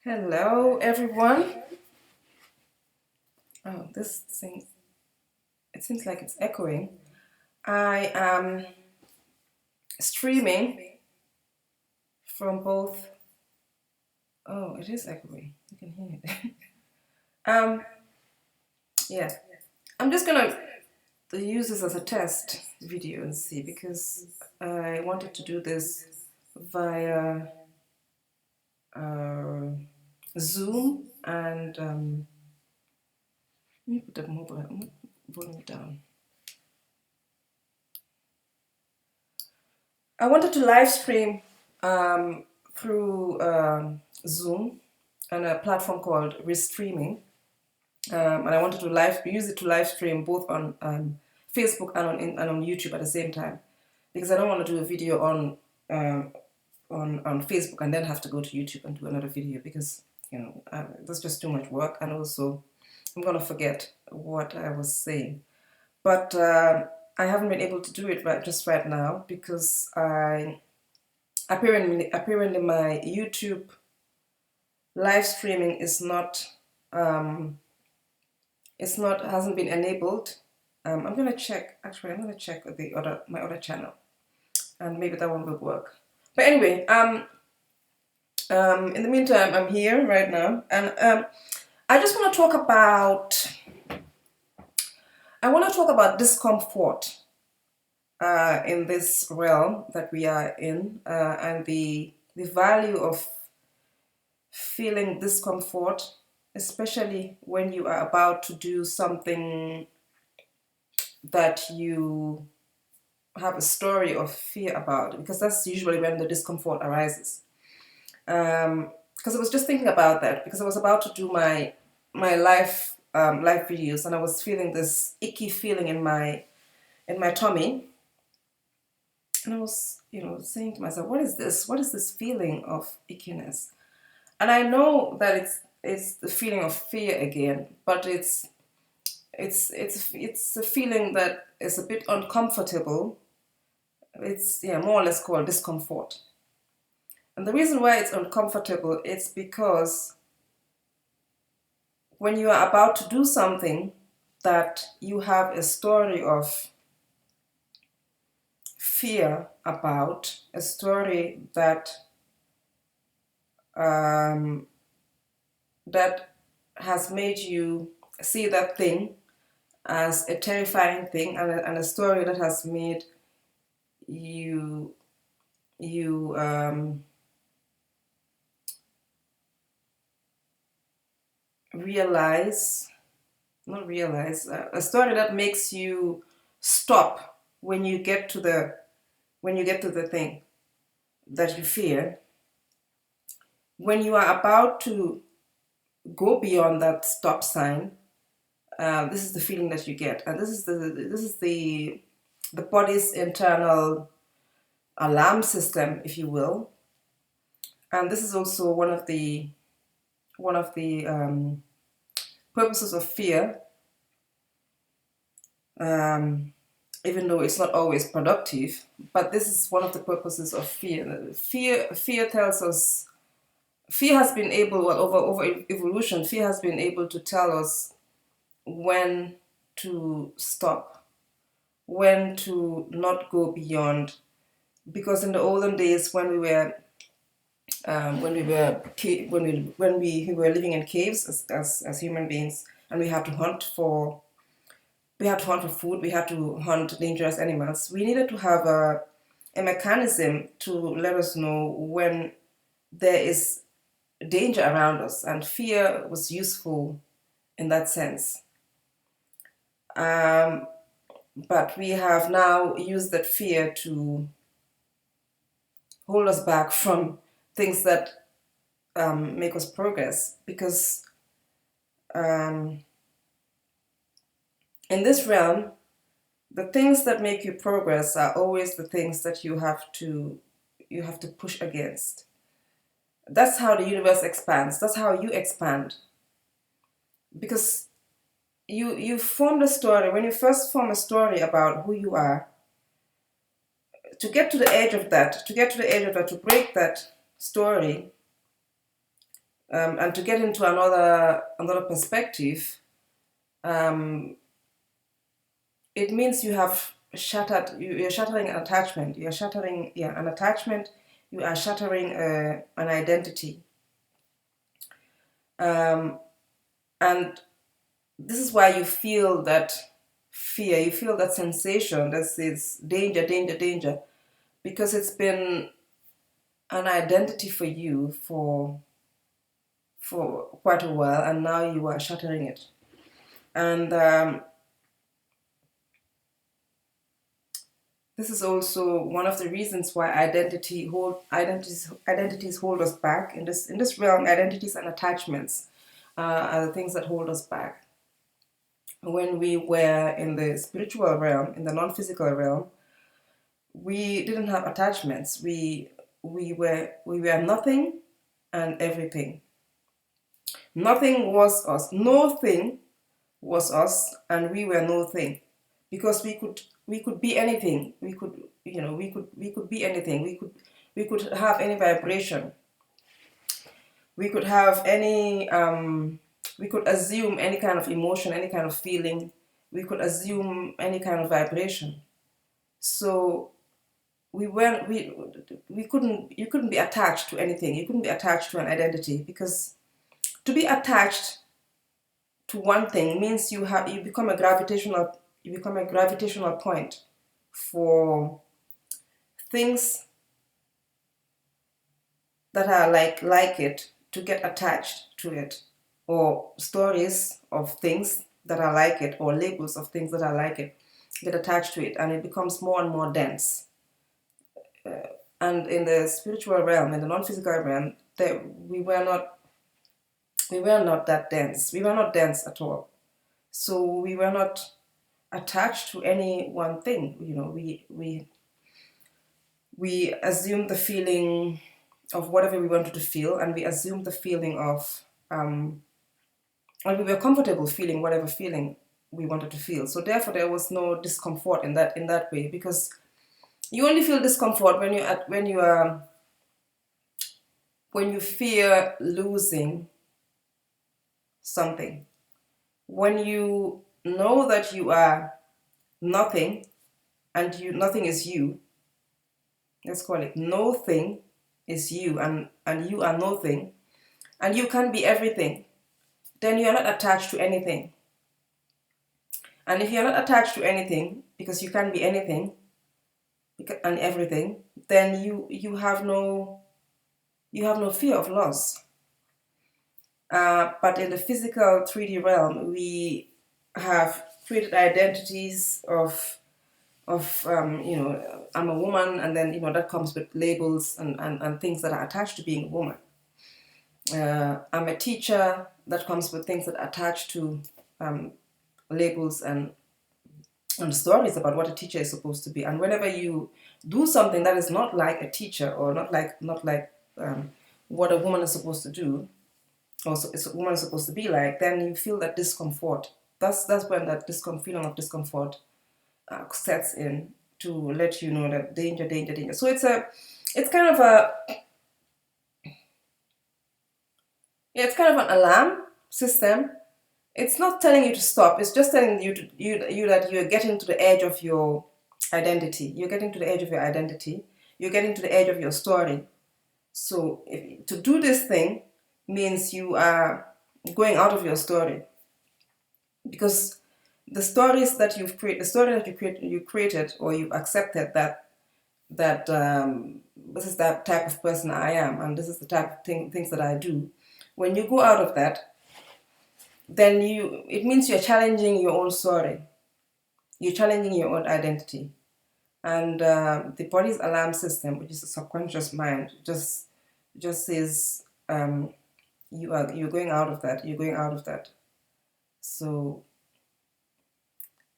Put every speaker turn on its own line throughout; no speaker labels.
Hello, everyone. Oh, this thing, it seems like it's echoing. I am streaming from both. Oh, it is echoing. You can hear it. um, yeah. I'm just gonna use this as a test video and see because I wanted to do this via uh, Zoom and let me put the mobile volume down. I wanted to live stream through Zoom and a platform called Restreaming, and I wanted to use it to live stream both on Facebook and on YouTube at the same time, because I don't want to do a video on Facebook and then have to go to YouTube and do another video because that's just too much work, and also I'm gonna forget what I was saying. But I haven't been able to do it right now because apparently my YouTube live streaming is not hasn't been enabled. I'm gonna check. Actually, I'm gonna check my other channel, and maybe that one will work. But anyway, in the meantime, I'm here right now, and I just want to talk about. I want to talk about discomfort in this realm that we are in, and the value of feeling discomfort, especially when you are about to do something that you have a story of fear about, because that's usually when the discomfort arises. Because I was just thinking about that because I was about to do my live videos, and I was feeling this icky feeling in my tummy, and I was saying to myself, what is this? What is this feeling of ickiness? And I know that it's the feeling of fear again, but it's a feeling that is a bit uncomfortable. It's more or less called discomfort. And the reason why it's uncomfortable is because when you are about to do something that you have a story of fear about, a story that that has made you see that thing as a terrifying thing, and a story that has made you a story that makes you stop when you get to the thing that you fear. When you are about to go beyond that stop sign, this is the feeling that you get, and this is the body's internal alarm system, if you will. And this is also one of the purposes of fear, even though it's not always productive. But this is one of the purposes of fear. Fear tells us. Fear has been able, over evolution, fear has been able to tell us when to stop, when to not go beyond. Because in the olden days, when we were living in caves as human beings, and we had to hunt for food, we had to hunt dangerous animals, we needed to have a mechanism to let us know when there is danger around us, and fear was useful in that sense. But we have now used that fear to hold us back from things that make us progress, because in this realm, the things that make you progress are always the things that you have to push against. That's how the universe expands. That's how you expand. Because you form the story. When you first form a story about who you are, to get to the edge of that, to break that story, And to get into another perspective, um, it means you have shattered. You're shattering an attachment. You're shattering, yeah, an attachment. You are shattering an identity, um, and this is why you feel that fear. You feel that sensation. That is danger, danger, danger, because it's been an identity for you for quite a while, and now you are shattering it. And this is also one of the reasons why identities hold us back in this realm. Identities and attachments are the things that hold us back. When we were in the spiritual realm, in the non-physical realm, we didn't have attachments. We were nothing and everything. Nothing was us. No thing was us, and we were no thing, because we could be anything. We could be anything. We could have any vibration. We could have any we could assume any kind of emotion, any kind of feeling. We could assume any kind of vibration. So we weren't we couldn't you couldn't be attached to anything. You couldn't be attached to an identity, because to be attached to one thing means you become a gravitational point for things that are like it to get attached to it, or stories of things that are like it, or labels of things that are like it get attached to it, and it becomes more and more dense. And in the spiritual realm, in the non-physical realm, that we were not that dense. We were not dense at all. So we were not attached to any one thing. We assumed the feeling of whatever we wanted to feel, and we assumed the feeling of and we were comfortable feeling whatever feeling we wanted to feel. So therefore, there was no discomfort in that way, because you only feel discomfort when you fear losing something. When you know that you are nothing, and nothing is you. Let's call it no thing is you, and you are nothing, and you can be everything. Then you are not attached to anything. And if you're not attached to anything, because you can be anything and everything, then you have no fear of loss. But in the physical 3D realm, we have created identities of I'm a woman, and then that comes with labels and things that are attached to being a woman. I'm a teacher, that comes with things that are attached to labels and stories about what a teacher is supposed to be. And whenever you do something that is not like a teacher, or not like what a woman is supposed to do, or a woman is supposed to be like, then you feel that discomfort. That's when that feeling of discomfort sets in, to let you know that danger, danger, danger. So it's kind of a yeah, it's kind of an alarm system. It's not telling you to stop. It's just telling you that you're getting to the edge of your identity. You're getting to the edge of your identity. You're getting to the edge of your story. So to do this thing means you are going out of your story, because the stories that you've created, the story that you created, or you've accepted that this is that type of person I am, and this is the type of things that I do. When you go out of that, then it means you're challenging your own story. You're challenging your own identity. And the body's alarm system, which is the subconscious mind, just says you're going out of that. You're going out of that. So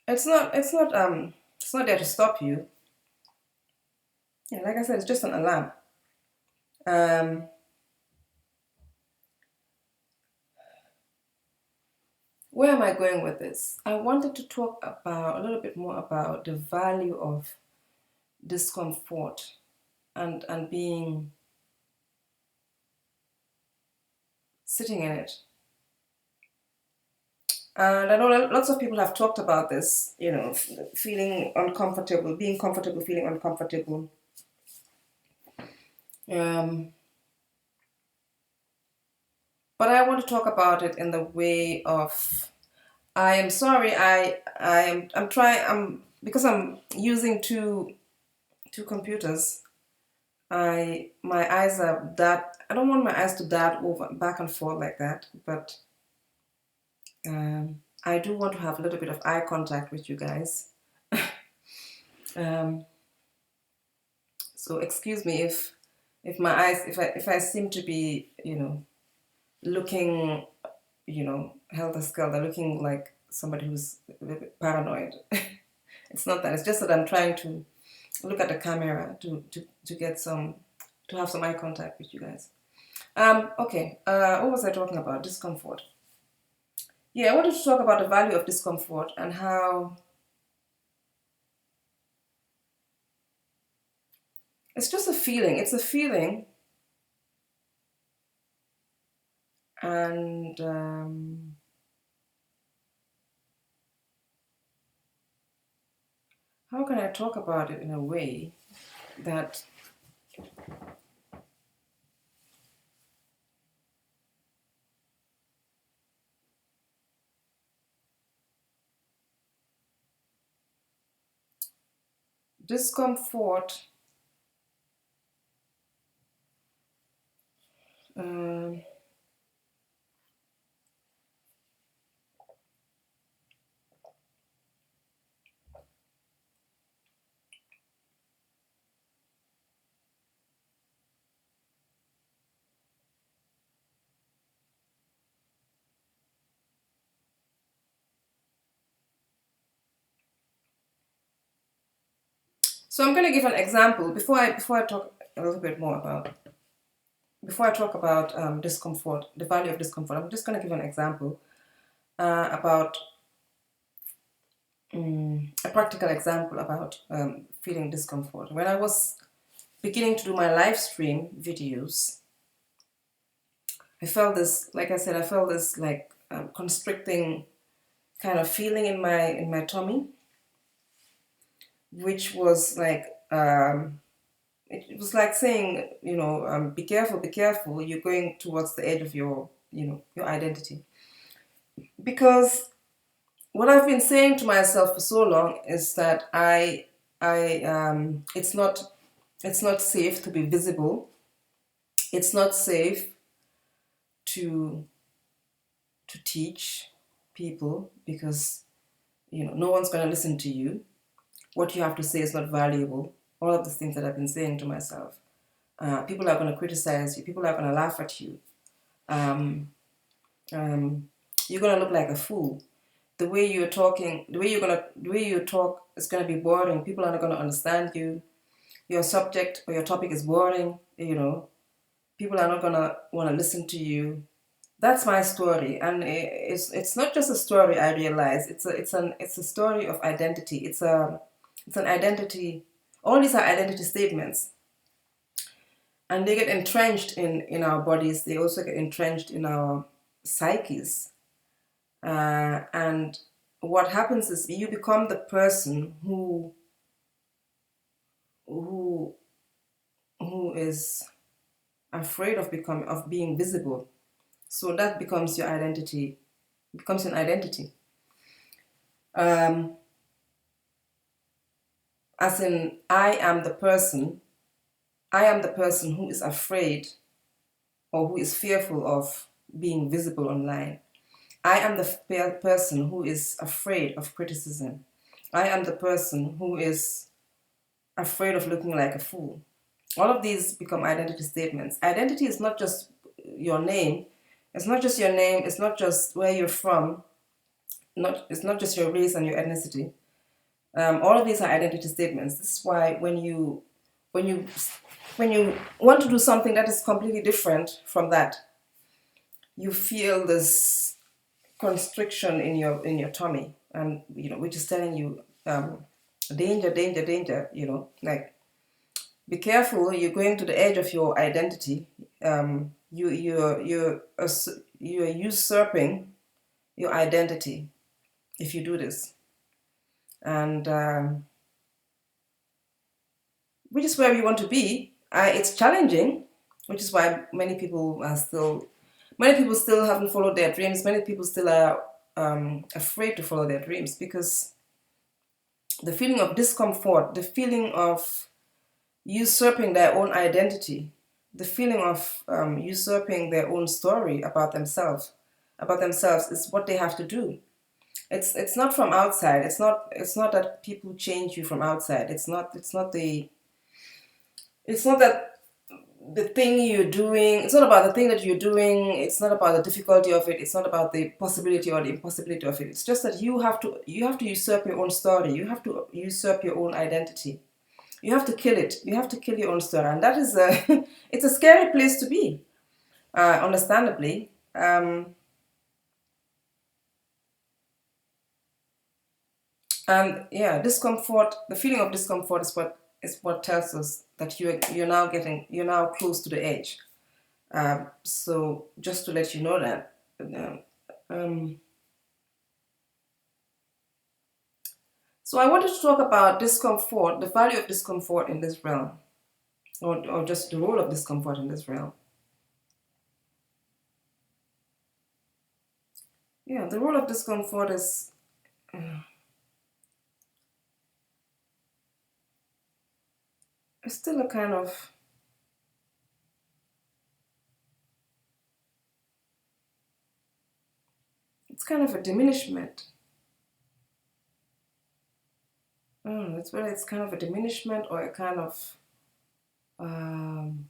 it's not there to stop you. Yeah, like I said, it's just an alarm. Um, where am I going with this? I wanted to talk about a little bit more about the value of discomfort and being sitting in it. And I know lots of people have talked about this, feeling uncomfortable, being comfortable, feeling uncomfortable. Um, but I want to talk about it in the way of, I am sorry, I'm trying, because I'm using two computers. My eyes are that, I don't want my eyes to dart over back and forth like that, but I do want to have a little bit of eye contact with you guys. um, so excuse me if my eyes, if I seem to be, looking, helter skelter, looking like somebody who's a little bit paranoid. It's not that. It's just that I'm trying to look at the camera to get to have some eye contact with you guys. Okay. What was I talking about? Discomfort. Yeah, I wanted to talk about the value of discomfort and how it's just a feeling. It's a feeling, and how can I talk about it in a way that discomfort. Um, so I'm going to give an example before I talk a little bit more about before I talk about discomfort, the value of discomfort. I'm just going to give an example about a practical example about feeling discomfort. When I was beginning to do my live stream videos, I felt this, like I said, I felt this like constricting kind of feeling in my tummy, which was like it was like saying, be careful, you're going towards the edge of your, your identity. Because what I've been saying to myself for so long is that it's not safe to be visible. It's not safe to teach people because no one's going to listen to you. What you have to say is not valuable. All of the things that I've been saying to myself. People are going to criticize you. People are going to laugh at you. Um, you're going to look like a fool. The way you're talking, the way you talk is going to be boring. People are not going to understand you. Your subject or your topic is boring. People are not going to want to listen to you. That's my story, and it's not just a story. I realize it's a story of identity. It's an identity. All these are identity statements, and they get entrenched in our bodies. They also get entrenched in our psyches, and what happens is you become the person who who is afraid of being visible. So that becomes your identity. It becomes an identity. As in, I am the person. I am the person who is afraid or who is fearful of being visible online. I am the person who is afraid of criticism. I am the person who is afraid of looking like a fool. All of these become identity statements. Identity is not just your name. It's not just your name. It's not just where you're from. It's not just your race and your ethnicity. All of these are identity statements. This is why when you want to do something that is completely different from that, you feel this constriction in your tummy, and which is telling you danger, danger, danger. Like be careful. You're going to the edge of your identity. You're usurping your identity if you do this, and which is where we want to be. It's challenging, which is why many people still haven't followed their dreams. Many people still are afraid to follow their dreams because the feeling of discomfort, the feeling of usurping their own identity, the feeling of usurping their own story about themselves is what they have to do. It's not from outside. It's not that people change you from outside. It's not that the thing you're doing. It's not about the thing that you're doing. It's not about the difficulty of it. It's not about the possibility or the impossibility of it. It's just that you have to usurp your own story. You have to usurp your own identity. You have to kill it. You have to kill your own story, and that is a it's a scary place to be. Understandably, and yeah, discomfort. The feeling of discomfort is what tells us that you're now close to the edge. So just to let you know that. Um, so I wanted to talk about discomfort, the value of discomfort in this realm, or just the role of discomfort in this realm. Yeah, the role of discomfort is still a kind of, it's kind of a diminishment. I don't know, it's whether it's kind of a diminishment or a kind of um,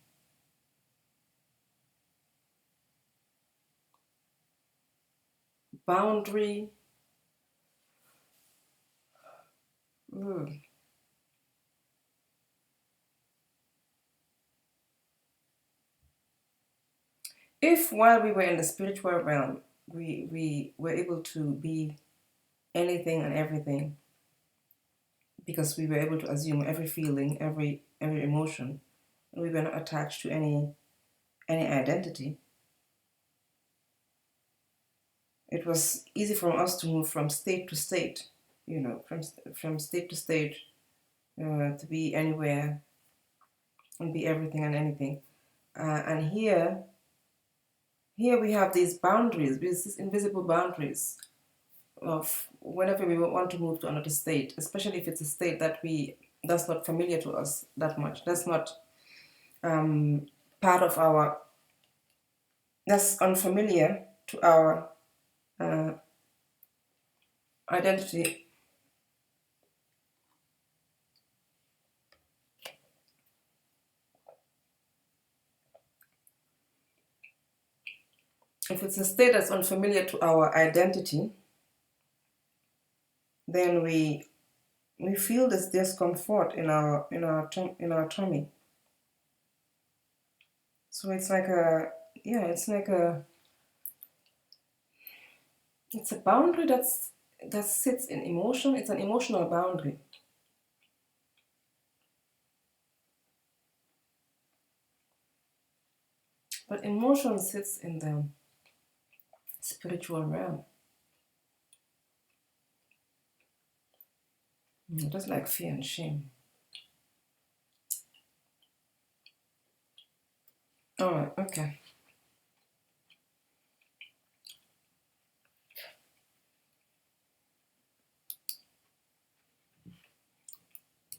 boundary. Mm. If while we were in the spiritual realm, we were able to be anything and everything because we were able to assume every feeling, every emotion, and we were not attached to any identity. It was easy for us to move from state to state, from state to state, to be anywhere and be everything and anything. And here we have these boundaries, these invisible boundaries of whenever we want to move to another state, especially if it's a state that's not familiar to us that much. That's not um, part of our. That's unfamiliar to our uh, identity. If it's a state that's unfamiliar to our identity, then we feel this discomfort in our tummy. So it's like a yeah, it's a boundary that sits in emotion. It's an emotional boundary. But emotion sits in the spiritual realm. Just like fear and shame. All right, okay.